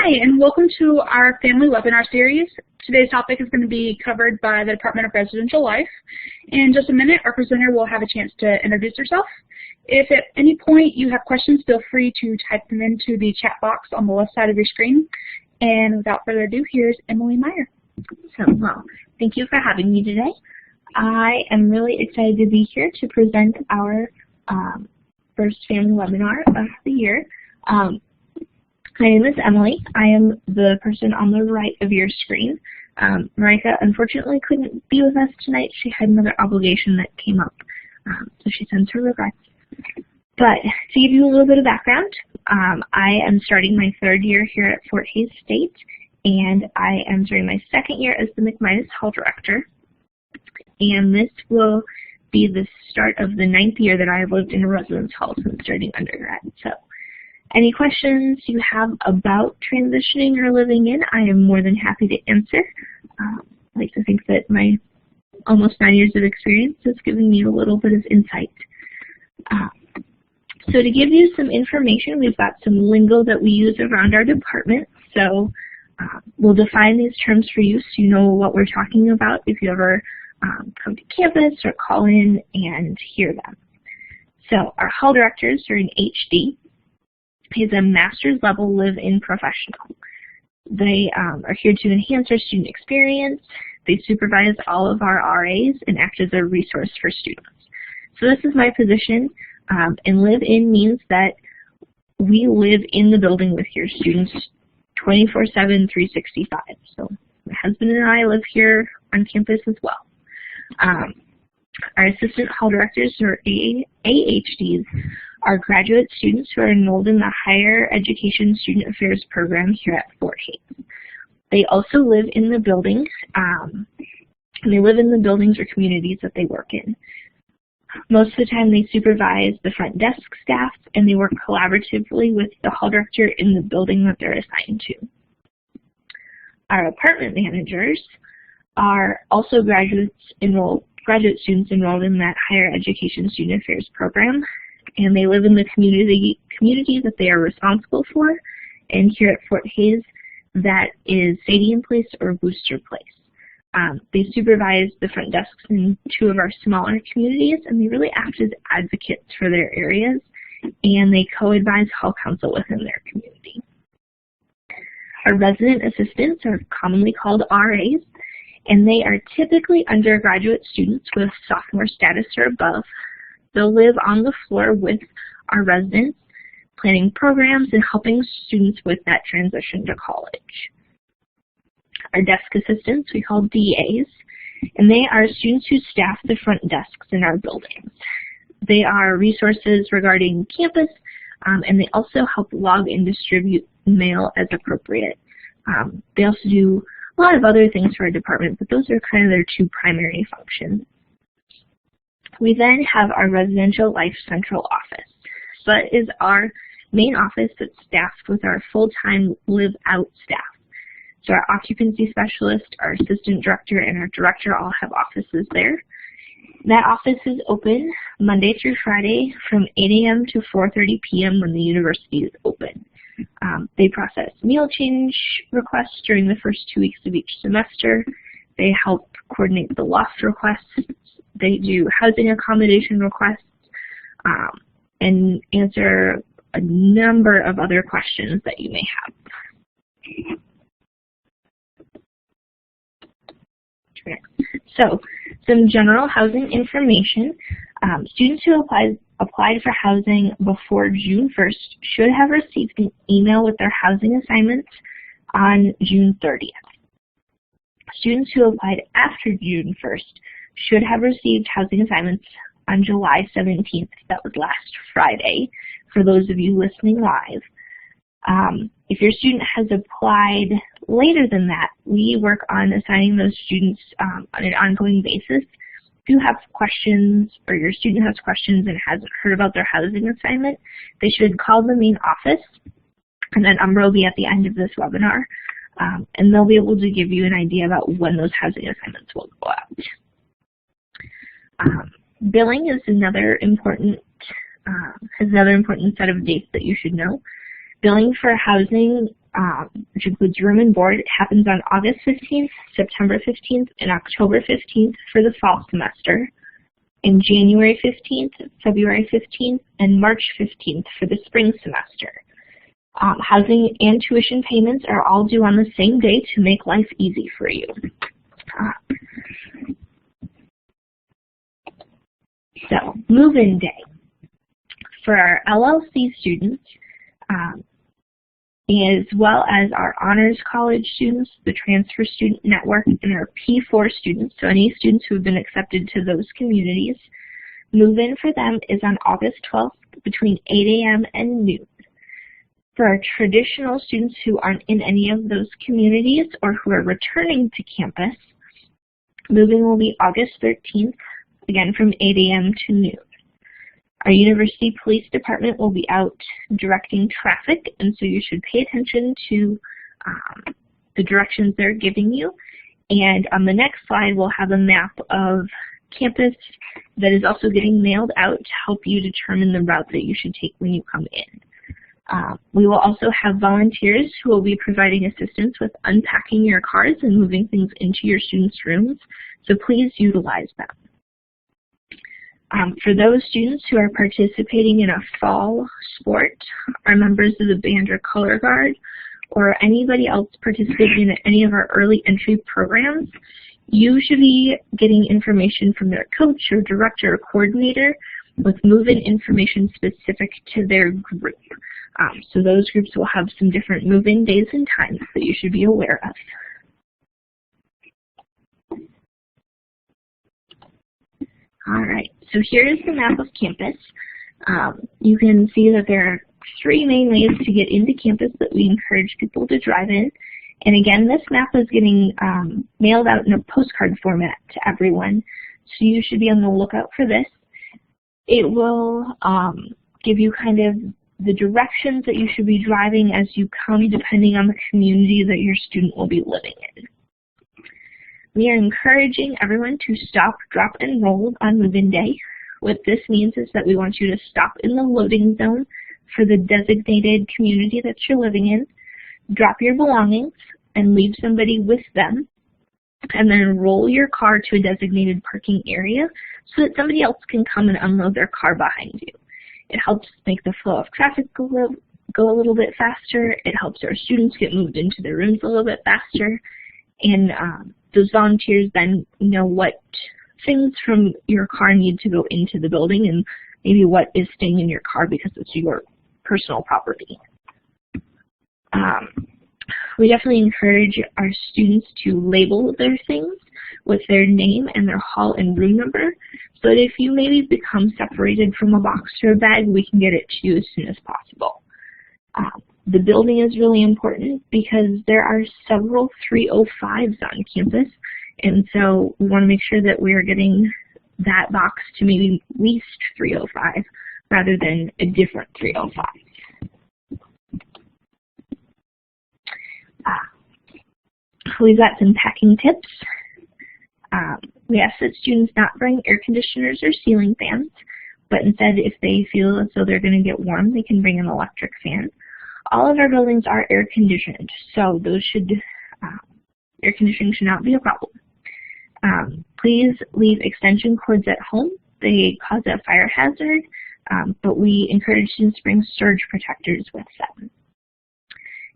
Hi, and welcome to our family webinar series. Today's topic is going to be covered by the Department of Residential Life. In just a minute, our presenter will have a chance to introduce herself. If at any point you have questions, feel free to type them into the chat box on the left side of your screen. And without further ado, here's Emily Meyer. Thank you for having me today. I am really excited to be here to present our first family webinar of the year. My name is Emily. I am the person on the right of your screen. Marika unfortunately couldn't be with us tonight. She had another obligation that came up, so she sends her regrets. But to give you a little bit of background, I am starting my third year here at Fort Hays State, and I am starting my second year as the McMinus Hall Director. And this will be the start of the 9th year that I have lived in a residence hall since starting undergrad. So any questions you have about transitioning or living in, I am more than happy to answer. I like to think that my almost 9 years of experience has given me a little bit of insight. So to give you some information, we've got some lingo that we use around our department. So we'll define these terms for you so you know what we're talking about if you ever come to campus or call in and hear them. So our hall directors are an HD. He's a master's level live-in professional. They are here to enhance our student experience. They supervise all of our RAs and act as a resource for students. So this is my position, and live-in means that we live in the building with your students 24/7, 365. So my husband and I live here on campus as well. Our assistant hall directors, or AHDs, are graduate students who are enrolled in the Higher Education Student Affairs program here at Fort Hays. They also live in the building, and they live in the buildings or communities that they work in. Most of the time they supervise the front desk staff, and they work collaboratively with the hall director in the building that they're assigned to. Our apartment managers are also graduate students enrolled in that Higher Education Student Affairs program, and they live in the community that they are responsible for. And here at Fort Hays, that is Stadium Place or Booster Place. They supervise the front desks in 2 of our smaller communities, and they really act as advocates for their areas, and they co-advise hall council within their community. Our resident assistants are commonly called RAs, and they are typically undergraduate students with sophomore status or above. They'll live on the floor with our residents, planning programs and helping students with that transition to college. Our desk assistants we call DAs, and they are students who staff the front desks in our buildings. They are resources regarding campus, and they also help log and distribute mail as appropriate. They also do a lot of other things for our department, but those are kind of their 2 primary functions. We then have our Residential Life Central Office. So that is our main office that's staffed with our full-time live-out staff. So our occupancy specialist, our assistant director, and our director all have offices there. That office is open Monday through Friday from 8 a.m. to 4:30 p.m. when the university is open. They process meal change requests during the first 2 weeks of each semester. They help coordinate the loft requests. They do housing accommodation requests and answer a number of other questions that you may have. So, some general housing information. Students who applied for housing before June 1st should have received an email with their housing assignments on June 30th. Students who applied after June 1st should have received housing assignments on July 17th. That was last Friday, for those of you listening live. If your student has applied later than that, we work on assigning those students on an ongoing basis. If you have questions, or your student has questions and hasn't heard about their housing assignment, they should call the main office, and that number will be at the end of this webinar, and they'll be able to give you an idea about when those housing assignments will go out. Billing is another important set of dates that you should know. Billing for housing which includes room and board. It happens on August 15th, September 15th, and October 15th for the fall semester, and January 15th, February 15th, and March 15th for the spring semester. Housing and tuition payments are all due on the same day to make life easy for you. So, move-in day. For our LLC students, as well as our Honors College students, the Transfer Student Network, and our P4 students, so any students who have been accepted to those communities, move-in for them is on August 12th between 8 a.m. and noon. For our traditional students who aren't in any of those communities or who are returning to campus, move-in will be August 13th, again from 8 a.m. to noon. Our University Police Department will be out directing traffic, and so you should pay attention to the directions they're giving you. And on the next slide, we'll have a map of campus that is also getting mailed out to help you determine the route that you should take when you come in. We will also have volunteers who will be providing assistance with unpacking your cars and moving things into your students' rooms, so please utilize them. For those students who are participating in a fall sport, are members of the band or color guard, or anybody else participating in any of our early entry programs, you should be getting information from their coach or director or coordinator with move-in information specific to their group. So those groups will have some different move-in days and times that you should be aware of. All right, so here is the map of campus. You can see that there are 3 main ways to get into campus that we encourage people to drive in. And again, this map is getting mailed out in a postcard format to everyone, so you should be on the lookout for this. It will give you kind of the directions that you should be driving as you come, depending on the community that your student will be living in. We are encouraging everyone to stop, drop, and roll on move-in day. What this means is that we want you to stop in the loading zone for the designated community that you're living in, drop your belongings, and leave somebody with them, and then roll your car to a designated parking area so that somebody else can come and unload their car behind you. It helps make the flow of traffic go a little bit faster. It helps our students get moved into their rooms a little bit faster. And those volunteers then know what things from your car need to go into the building and maybe what is staying in your car because it's your personal property. We definitely encourage our students to label their things with their name and their hall and room number, so that if you maybe become separated from a box or a bag, we can get it to you as soon as possible. The building is really important because there are several 305s on campus, and so we want to make sure that we are getting that box to maybe at least 305 rather than a different 305. We've got some packing tips. We ask that students not bring air conditioners or ceiling fans, but instead, if they feel as though they're going to get warm, they can bring an electric fan. All of our buildings are air conditioned, so those air conditioning should not be a problem. Please leave extension cords at home. They cause a fire hazard, but we encourage students to bring surge protectors with them.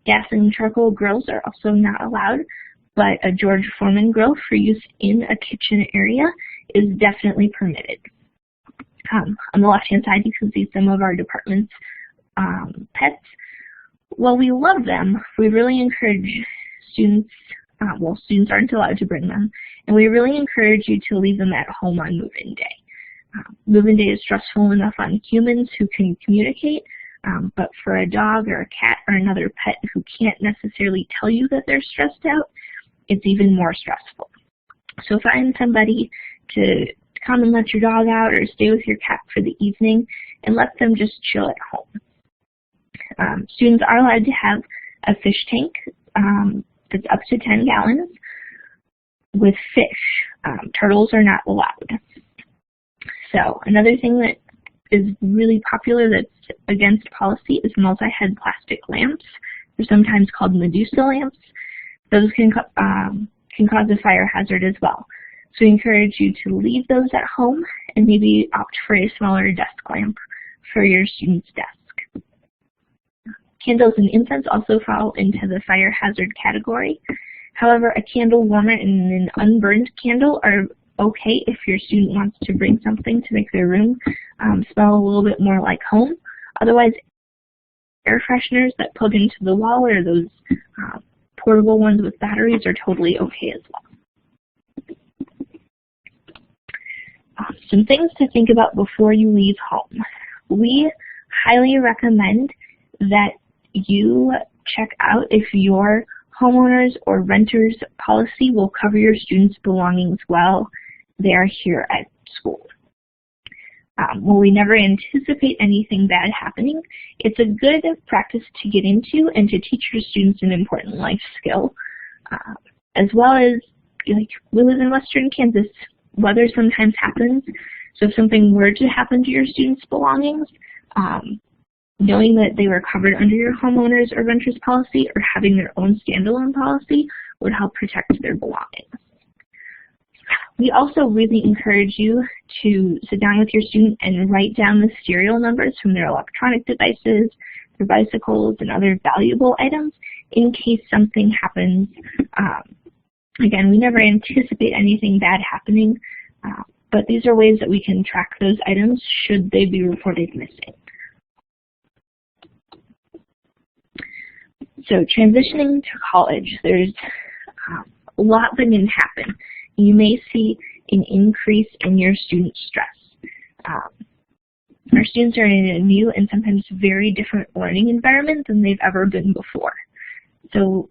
Gas and charcoal grills are also not allowed, but a George Foreman grill for use in a kitchen area is definitely permitted. On the left-hand side, you can see some of our department's pets. While we love them, we really encourage students, students aren't allowed to bring them, and we really encourage you to leave them at home on move-in day. Move-in day is stressful enough on humans who can communicate, but for a dog or a cat or another pet who can't necessarily tell you that they're stressed out, it's even more stressful. So find somebody to come and let your dog out or stay with your cat for the evening and let them just chill at home. Students are allowed to have a fish tank that's up to 10 gallons with fish. Turtles are not allowed. So another thing that is really popular that's against policy is multi-head plastic lamps. They're sometimes called Medusa lamps. Those can cause a fire hazard as well. So we encourage you to leave those at home and maybe opt for a smaller desk lamp for your student's desk. Candles and incense also fall into the fire hazard category. However, a candle warmer and an unburned candle are okay if your student wants to bring something to make their room smell a little bit more like home. Otherwise, air fresheners that plug into the wall or those portable ones with batteries are totally okay as well. Some things to think about before you leave home. We highly recommend that you check out if your homeowners or renters policy will cover your students' belongings while they are here at school. While we never anticipate anything bad happening, it's a good practice to get into and to teach your students an important life skill. As well as, like, we live in Western Kansas, weather sometimes happens, so if something were to happen to your students' belongings, knowing that they were covered under your homeowners or renters policy or having their own standalone policy would help protect their belongings. We also really encourage you to sit down with your student and write down the serial numbers from their electronic devices, their bicycles, and other valuable items in case something happens. Again, we never anticipate anything bad happening, but these are ways that we can track those items should they be reported missing. So transitioning to college, there's a lot that can happen. You may see an increase in your student stress. Our students are in a new and sometimes very different learning environment than they've ever been before. So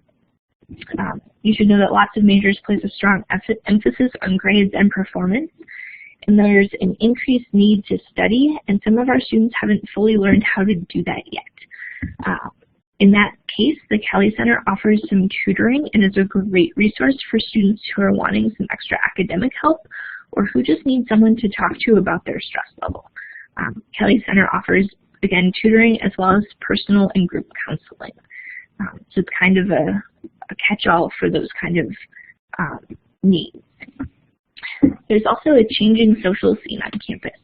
you should know that lots of majors place a strong emphasis on grades and performance, and there's an increased need to study, and some of our students haven't fully learned how to do that yet. In that case, the Kelly Center offers some tutoring and is a great resource for students who are wanting some extra academic help or who just need someone to talk to about their stress level. Kelly Center offers, again, tutoring as well as personal and group counseling. So it's kind of a catch-all for those kind of needs. There's also a changing social scene on campus.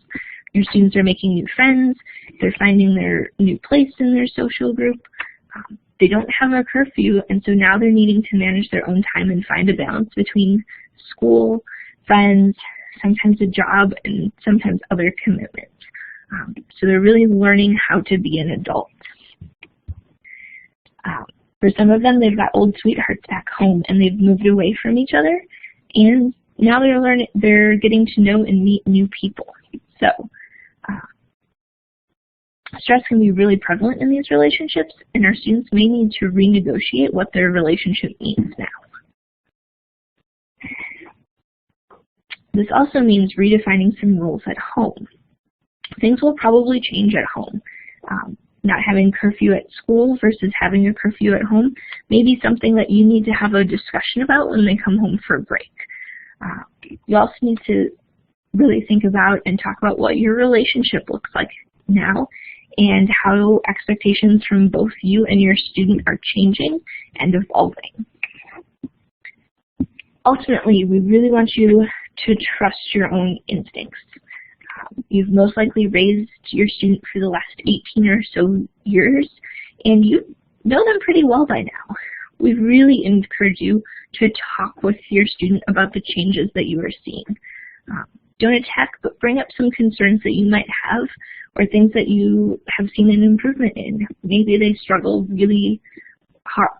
Your students are making new friends, they're finding their new place in their social group. They don't have a curfew, and so now they're needing to manage their own time and find a balance between school, friends, sometimes a job, and sometimes other commitments. So they're really learning how to be an adult. For some of them, they've got old sweethearts back home, and they've moved away from each other, and now they're getting to know and meet new people. So stress can be really prevalent in these relationships, and our students may need to renegotiate what their relationship means now. This also means redefining some rules at home. Things will probably change at home. Not having curfew at school versus having a curfew at home may be something that you need to have a discussion about when they come home for a break. You also need to really think about and talk about what your relationship looks like now and how expectations from both you and your student are changing and evolving. Ultimately, we really want you to trust your own instincts. You've most likely raised your student for the last 18 or so years, and you know them pretty well by now. We really encourage you to talk with your student about the changes that you are seeing. Don't attack, but bring up some concerns that you might have or things that you have seen an improvement in. Maybe they struggled really hard,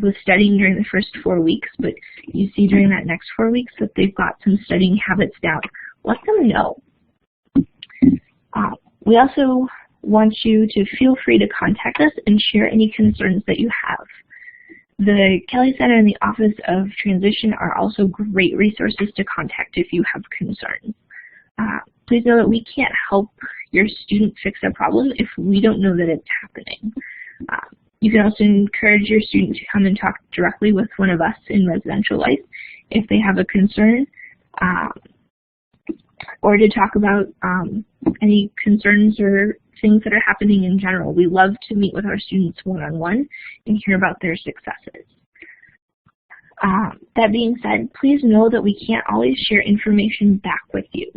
with studying during the first 4 weeks, but you see during that next 4 weeks that they've got some studying habits down. Let them know. We also want you to feel free to contact us and share any concerns that you have. The Kelly Center and the Office of Transition are also great resources to contact if you have concerns. Please know that we can't help your student fix a problem if we don't know that it's happening. You can also encourage your student to come and talk directly with one of us in Residential Life if they have a concern, or to talk about any concerns or things that are happening in general. We love to meet with our students one-on-one and hear about their successes. That being said, please know that we can't always share information back with you.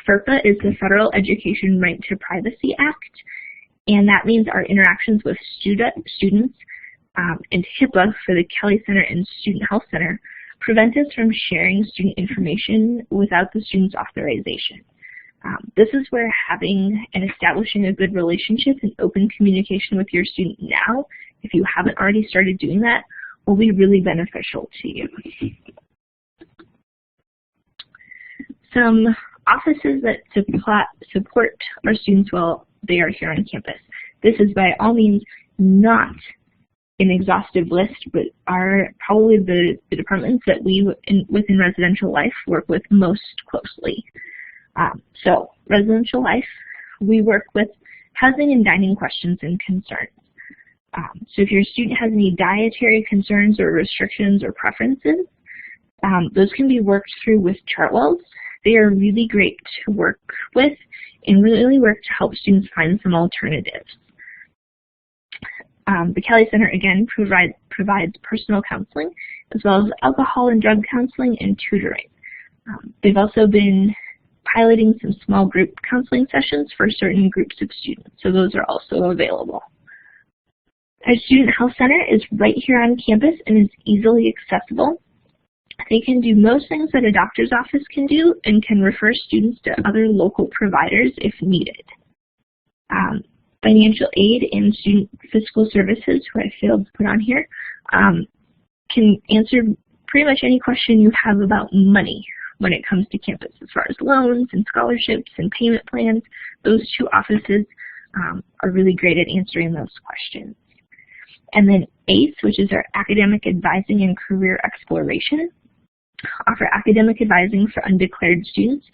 FERPA is the Federal Education Right to Privacy Act, and that means our interactions with students and HIPAA for the Kelly Center and Student Health Center prevent us from sharing student information without the student's authorization. This is where having and establishing a good relationship and open communication with your student now, if you haven't already started doing that, will be really beneficial to you. Some offices that support our students while they are here on campus. This is by all means not an exhaustive list, but are probably the departments that we within residential life work with most closely. So residential life, we work with housing and dining questions and concerns. So if your student has any dietary concerns or restrictions or preferences, those can be worked through with Chartwells. They are really great to work with and really work to help students find some alternatives. The Kelly Center, again, provides personal counseling as well as alcohol and drug counseling and tutoring. They've also been piloting some small group counseling sessions for certain groups of students, so those are also available. Our Student Health Center is right here on campus and is easily accessible. They can do most things that a doctor's office can do and can refer students to other local providers if needed. Financial aid and student fiscal services, who I failed to put on here, can answer pretty much any question you have about money when it comes to campus, as far as loans and scholarships and payment plans. Those two offices are really great at answering those questions. And then ACE, which is our Academic Advising and Career Exploration, offer academic advising for undeclared students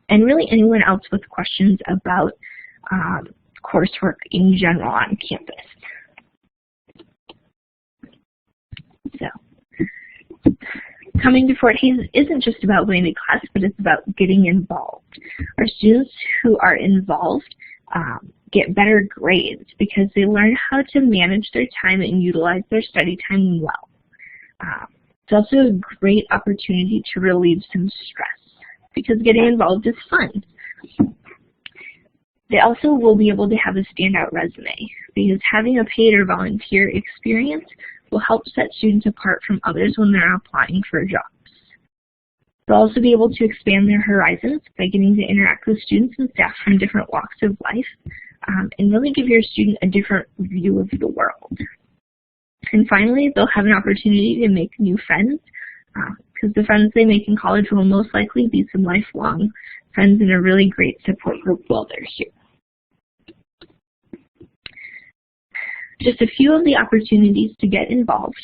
and really anyone else with questions about coursework in general on campus. So, coming to Fort Hays isn't just about going to class, but it's about getting involved. Our students who are involved get better grades because they learn how to manage their time and utilize their study time well. It's also a great opportunity to relieve some stress because getting involved is fun. They also will be able to have a standout resume because having a paid or volunteer experience will help set students apart from others when they're applying for jobs. They'll also be able to expand their horizons by getting to interact with students and staff from different walks of life and really give your student a different view of the world. And finally, they'll have an opportunity to make new friends because the friends they make in college will most likely be some lifelong friends and a really great support group while they're here. Just a few of the opportunities to get involved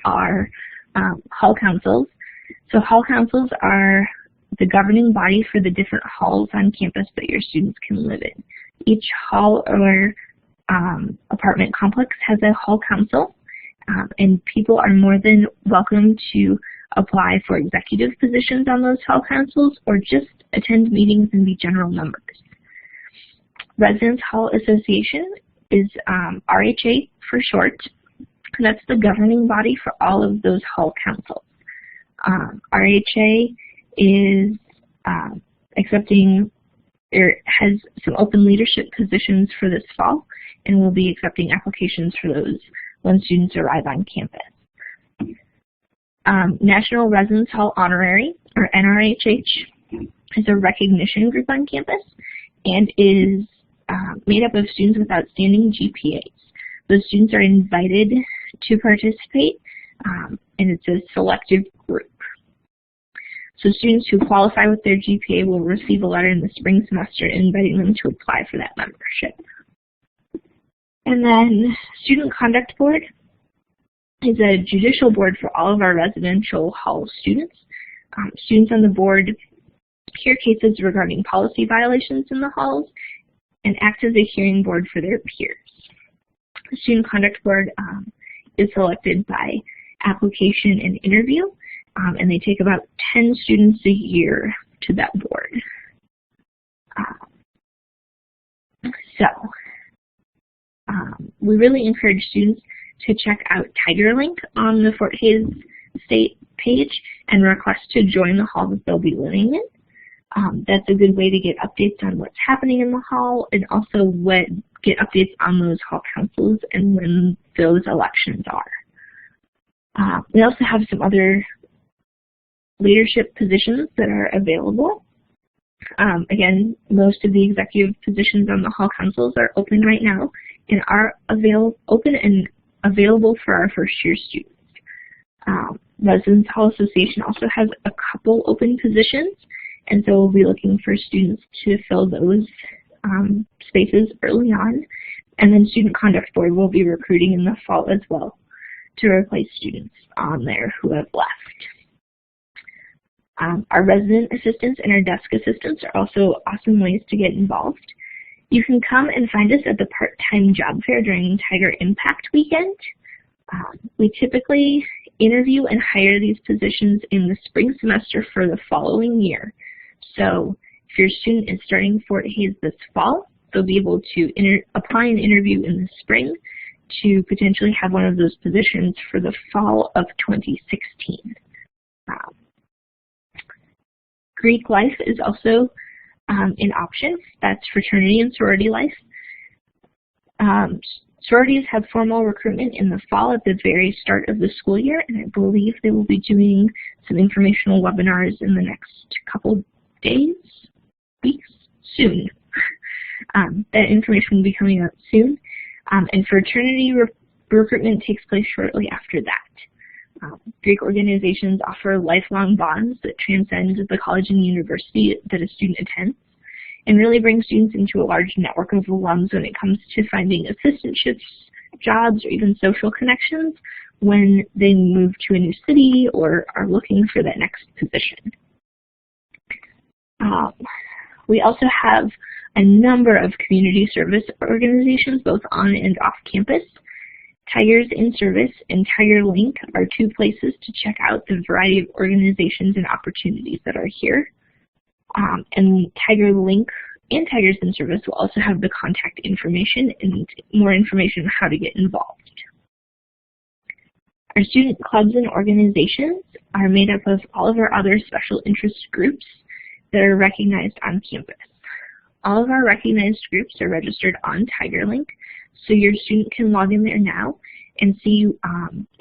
are hall councils. So hall councils are the governing body for the different halls on campus that your students can live in. Each hall or apartment complex has a hall council, and people are more than welcome to apply for executive positions on those hall councils or just attend meetings and be general members. Residence Hall Association is RHA for short, and that's the governing body for all of those hall councils. RHA is accepting or has some open leadership positions for this fall, and will be accepting applications for those when students arrive on campus. National Residence Hall Honorary, or NRHH, is a recognition group on campus and is made up of students with outstanding GPAs. Those students are invited to participate, and it's a selective group. So students who qualify with their GPA will receive a letter in the spring semester inviting them to apply for that membership. And then Student Conduct Board is a judicial board for all of our residential hall students. Students on the board hear cases regarding policy violations in the halls and act as a hearing board for their peers. The Student Conduct Board is selected by application and interview, and they take about 10 students a year to that board. So we really encourage students to check out TigerLink on the Fort Hays State page and request to join the hall that they'll be living in. That's a good way to get updates on what's happening in the hall and also get updates on those hall councils and when those elections are. We also have some other leadership positions that are available. Again, most of the executive positions on the hall councils are open right now and are open and available for our first-year students. Residence Hall Association also has a couple open positions, and so we'll be looking for students to fill those spaces early on. And then Student Conduct Board will be recruiting in the fall as well to replace students on there who have left. Our resident assistants and our desk assistants are also awesome ways to get involved. You can come and find us at the part-time job fair during Tiger Impact Weekend. We typically interview and hire these positions in the spring semester for the following year. So if your student is starting Fort Hays this fall, they'll be able to apply and interview in the spring to potentially have one of those positions for the fall of 2016. Greek life is also an option. That's fraternity and sorority life. Sororities have formal recruitment in the fall at the very start of the school year, and I believe they will be doing some informational webinars in the next couple days, weeks, soon. That information will be coming out soon. And fraternity recruitment takes place shortly after that. Greek organizations offer lifelong bonds that transcend the college and university that a student attends, and really bring students into a large network of alums when it comes to finding assistantships, jobs, or even social connections when they move to a new city or are looking for that next position. We also have a number of community service organizations, both on and off campus. Tigers in Service and TigerLink are two places to check out the variety of organizations and opportunities that are here. And TigerLink and Tigers in Service will also have the contact information and more information on how to get involved. Our student clubs and organizations are made up of all of our other special interest groups that are recognized on campus. All of our recognized groups are registered on TigerLink, so your student can log in there now and see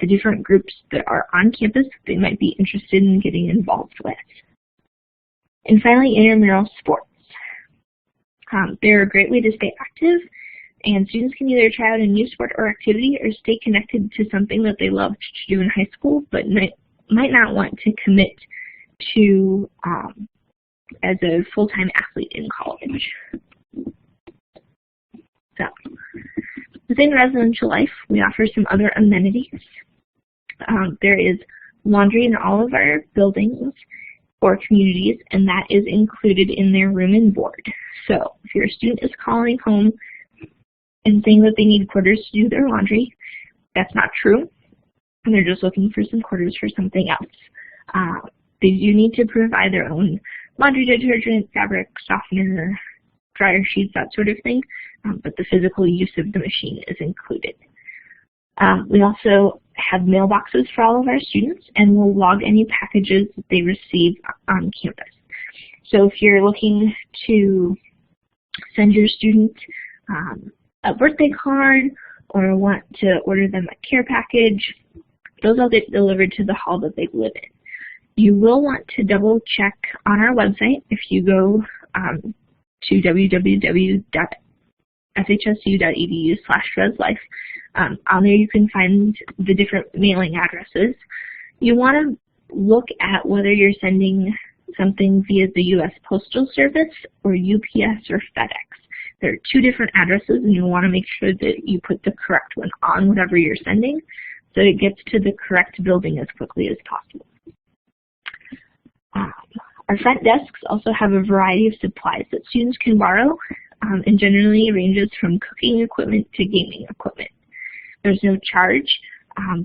the different groups that are on campus that they might be interested in getting involved with. And finally, intramural sports. They're a great way to stay active, and students can either try out a new sport or activity or stay connected to something that they loved to do in high school but might not want to commit to as a full-time athlete in college. So, within residential life, we offer some other amenities. There is laundry in all of our buildings or communities, and that is included in their room and board. So, if your student is calling home and saying that they need quarters to do their laundry, that's not true, and they're just looking for some quarters for something else. They do need to provide their own laundry detergent, fabric softener, dryer sheets, that sort of thing, but the physical use of the machine is included. We also have mailboxes for all of our students, and we'll log any packages that they receive on campus. So if you're looking to send your student a birthday card or want to order them a care package, those all get delivered to the hall that they live in. You will want to double check on our website if you go to www.fhsu.edu/reslife. On there you can find the different mailing addresses. You want to look at whether you're sending something via the U.S. Postal Service or UPS or FedEx. There are two different addresses, and you want to make sure that you put the correct one on whatever you're sending so it gets to the correct building as quickly as possible. Our front desks also have a variety of supplies that students can borrow, and generally ranges from cooking equipment to gaming equipment. There's no charge,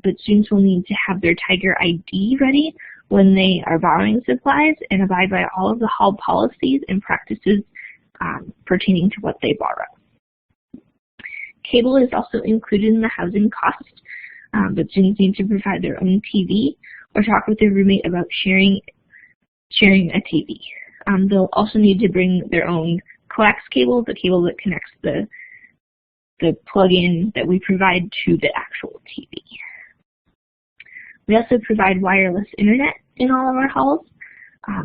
but students will need to have their Tiger ID ready when they are borrowing supplies and abide by all of the hall policies and practices pertaining to what they borrow. Cable is also included in the housing cost, but students need to provide their own TV or talk with their roommate about sharing a TV. They'll also need to bring their own coax cable, the cable that connects the plug-in that we provide to the actual TV. We also provide wireless internet in all of our halls.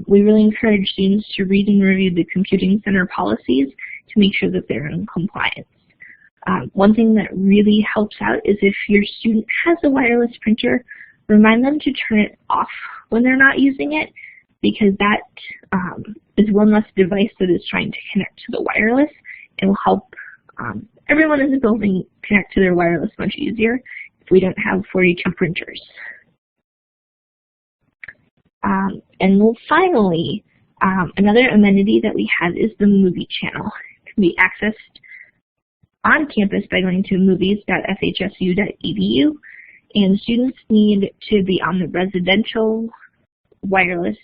We really encourage students to read and review the computing center policies to make sure that they're in compliance. One thing that really helps out is if your student has a wireless printer, remind them to turn it off when they're not using it, because that is one less device that is trying to connect to the wireless. It will help everyone in the building connect to their wireless much easier if we don't have 42 printers. And then finally, another amenity that we have is the movie channel. It can be accessed on campus by going to movies.fhsu.edu, and students need to be on the residential wireless,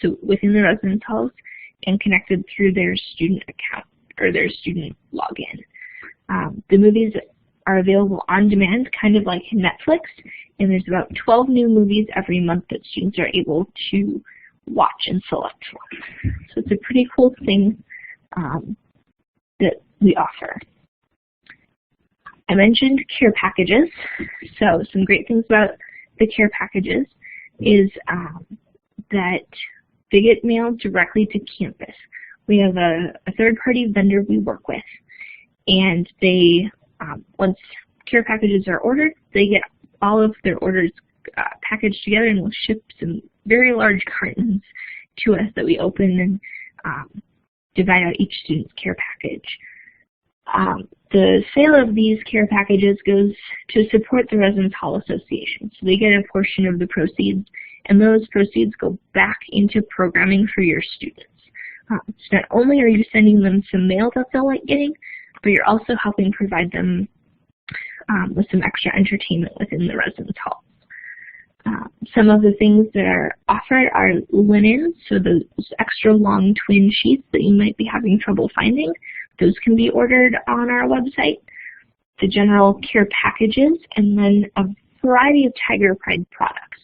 so within the residence halls, and connected through their student account or their student login. The movies are available on demand, kind of like Netflix, and there's about 12 new movies every month that students are able to watch and select from. So it's a pretty cool thing that we offer. I mentioned care packages, so some great things about the care packages is that they get mailed directly to campus. We have a third-party vendor we work with, and they, once care packages are ordered, they get all of their orders packaged together and will ship some very large cartons to us that we open and divide out each student's care package. The sale of these care packages goes to support the Residence Hall Association. So they get a portion of the proceeds, and those proceeds go back into programming for your students. So not only are you sending them some mail that they'll like getting, but you're also helping provide them with some extra entertainment within the residence halls. Some of the things that are offered are linens, so those extra long twin sheets that you might be having trouble finding. Those can be ordered on our website. The general care packages, and then a variety of Tiger Pride products.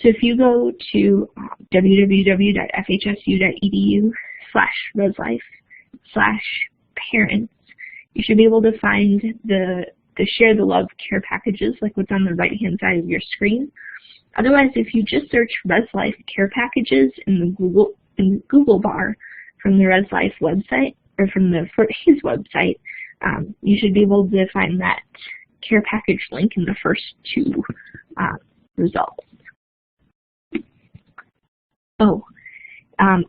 So if you go to www.fhsu.edu/reslife/parents, you should be able to find the Share the Love care packages, like what's on the right-hand side of your screen. Otherwise, if you just search ResLife care packages in the Google bar from the ResLife website, or from the Fort Hays website, you should be able to find that care package link in the first two results.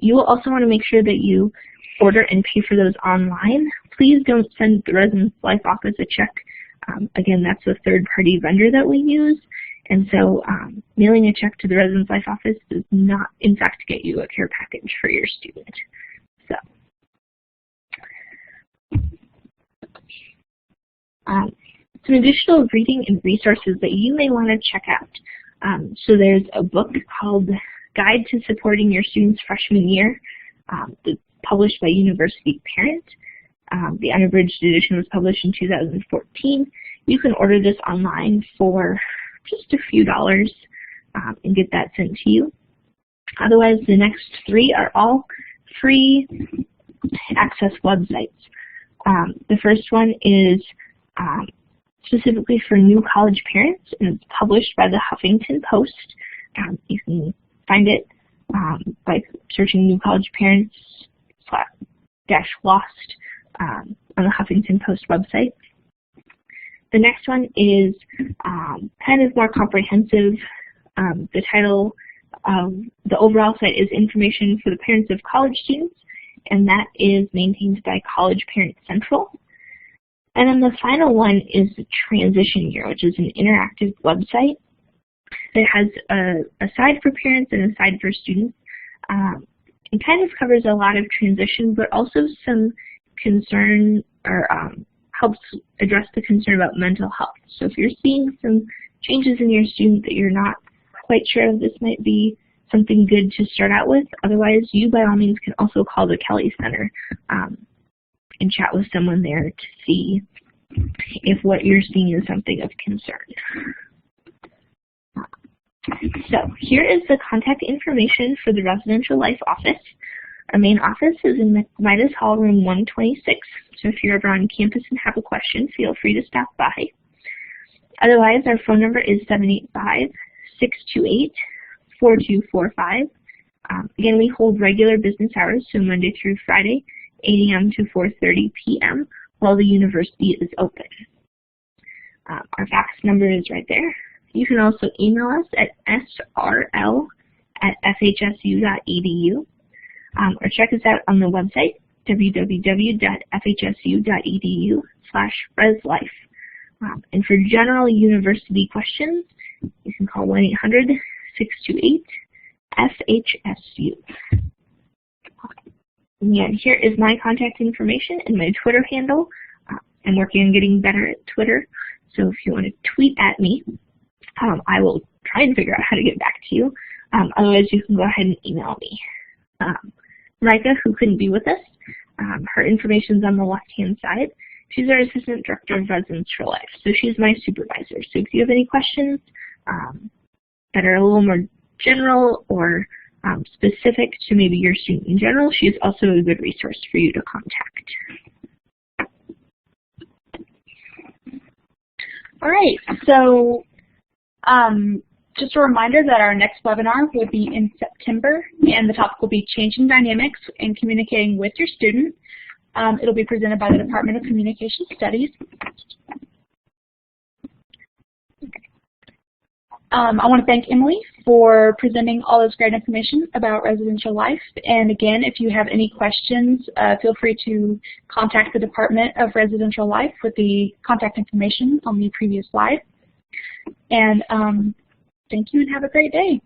You will also want to make sure that you order and pay for those online. Please don't send the Residence Life office a check. Again, that's a third-party vendor that we use, and so mailing a check to the Residence Life office does not, in fact, get you a care package for your student. So, some additional reading and resources that you may want to check out. So there's a book called Guide to Supporting Your Student's Freshman Year, published by University Parent. The unabridged edition was published in 2014. You can order this online for just a few dollars and get that sent to you. Otherwise, the next three are all free access websites. The first one is specifically for new college parents, and it's published by the Huffington Post. You can find it by searching New College Parents /lost on the Huffington Post website. The next one is kind of more comprehensive. The title of the overall site is Information for the Parents of College Students, and that is maintained by College Parent Central. And then the final one is the Transition Year, which is an interactive website that has a side for parents and a side for students. It kind of covers a lot of transition, but also some concern, or helps address the concern about mental health. So if you're seeing some changes in your student that you're not quite sure of, this might be something good to start out with. Otherwise, you by all means can also call the Kelly Center and chat with someone there to see if what you're seeing is something of concern. So here is the contact information for the Residential Life office. Our main office is in Midas Hall, room 126. So if you're ever on campus and have a question, feel free to stop by. Otherwise, our phone number is 785-628-4245. Again, we hold regular business hours, so Monday through Friday, 8 a.m. to 4:30 p.m., while the university is open. Our fax number is right there. You can also email us at srl@fhsu.edu, or check us out on the website, www.fhsu.edu/reslife. And for general university questions, you can call 1-800-628-FHSU. Again, here is my contact information and my Twitter handle. I'm working on getting better at Twitter, so if you want to tweet at me, I will try and figure out how to get back to you. Otherwise, you can go ahead and email me. Micah, who couldn't be with us, her information's on the left-hand side. She's our Assistant Director of Residential Life, so she's my supervisor. So if you have any questions that are a little more general or specific to maybe your student in general, she's also a good resource for you to contact. All right, so just a reminder that our next webinar will be in September, and the topic will be Changing Dynamics and Communicating with Your Student. It'll be presented by the Department of Communication Studies. I want to thank Emily for presenting all this great information about Residential Life. And again, if you have any questions, feel free to contact the Department of Residential Life with the contact information on the previous slide. And thank you and have a great day.